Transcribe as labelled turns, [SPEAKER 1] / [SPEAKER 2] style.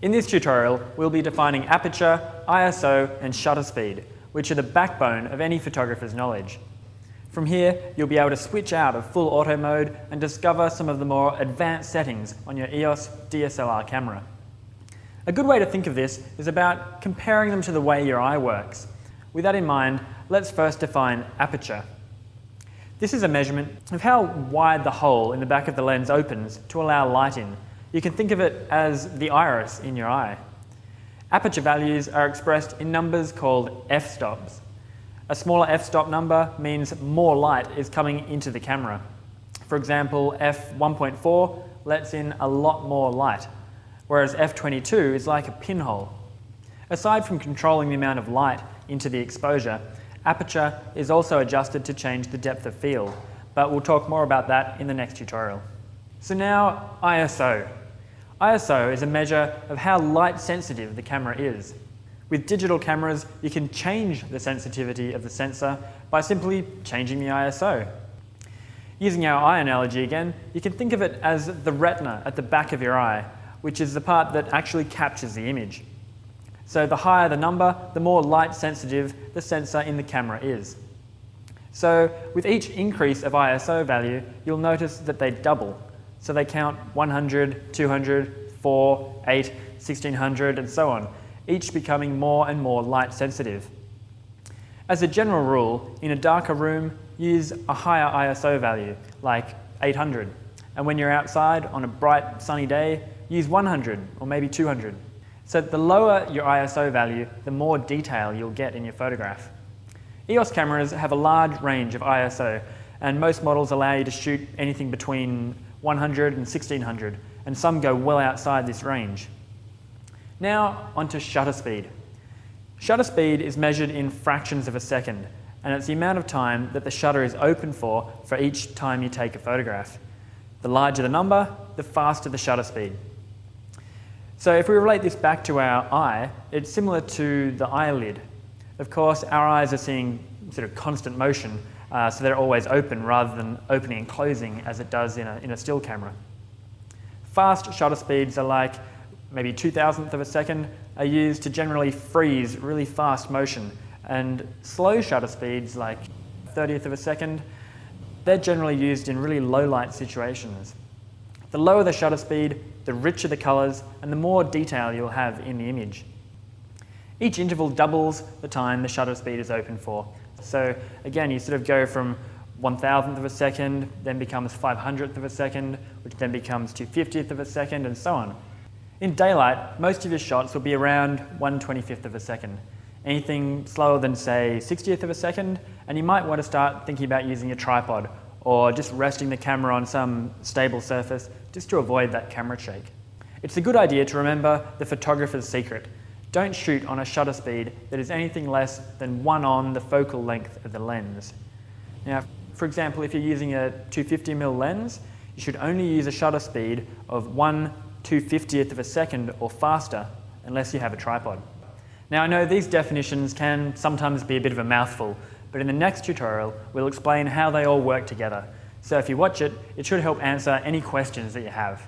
[SPEAKER 1] In this tutorial, we'll be defining aperture, ISO, and shutter speed, which are the backbone of any photographer's knowledge. From here, you'll be able to switch out of full auto mode and discover some of the more advanced settings on your EOS DSLR camera. A good way to think of this is about comparing them to the way your eye works. With that in mind, let's first define aperture. This is a measurement of how wide the hole in the back of the lens opens to allow light in. You can think of it as the iris in your eye. Aperture values are expressed in numbers called f-stops. A smaller f-stop number means more light is coming into the camera. For example, f1.4 lets in a lot more light, whereas f22 is like a pinhole. Aside from controlling the amount of light into the exposure, aperture is also adjusted to change the depth of field, but we'll talk more about that in the next tutorial. So now, ISO. ISO is a measure of how light sensitive the camera is. With digital cameras, you can change the sensitivity of the sensor by simply changing the ISO. Using our eye analogy again, you can think of it as the retina at the back of your eye, which is the part that actually captures the image. So the higher the number, the more light sensitive the sensor in the camera is. So with each increase of ISO value, you'll notice that they double. So they count 100, 200, 4, 8, 1600, and so on, each becoming more and more light sensitive. As a general rule, in a darker room, use a higher ISO value, like 800. And when you're outside on a bright, sunny day, use 100 or maybe 200. So the lower your ISO value, the more detail you'll get in your photograph. EOS cameras have a large range of ISO, and most models allow you to shoot anything between 100 and 1600, and some go well outside this range. Now onto shutter speed. Shutter speed is measured in fractions of a second, and it's the amount of time that the shutter is open for each time you take a photograph. The larger the number, the faster the shutter speed. So if we relate this back to our eye, it's similar to the eyelid. Of course, our eyes are seeing sort of constant motion, so they're always open rather than opening and closing as it does in a still camera. Fast shutter speeds are like maybe 2,000th of a second are used to generally freeze really fast motion, and slow shutter speeds like 30th of a second, they're generally used in really low light situations. The lower the shutter speed, the richer the colors, and the more detail you'll have in the image. Each interval doubles the time the shutter speed is open for. So again, you sort of go from 1,000th of a second, then becomes 500th of a second, which then becomes 250th of a second, and so on. In daylight, most of your shots will be around 1/25th of a second. Anything slower than, say, 60th of a second, and you might want to start thinking about using a tripod or just resting the camera on some stable surface just to avoid that camera shake. It's a good idea to remember the photographer's secret. Don't shoot on a shutter speed that is anything less than 1 on the focal length of the lens. Now, for example, if you're using a 250mm lens, you should only use a shutter speed of 1/250th of a second or faster, unless you have a tripod. Now, I know these definitions can sometimes be a bit of a mouthful, but in the next tutorial, we'll explain how they all work together. So if you watch it, it should help answer any questions that you have.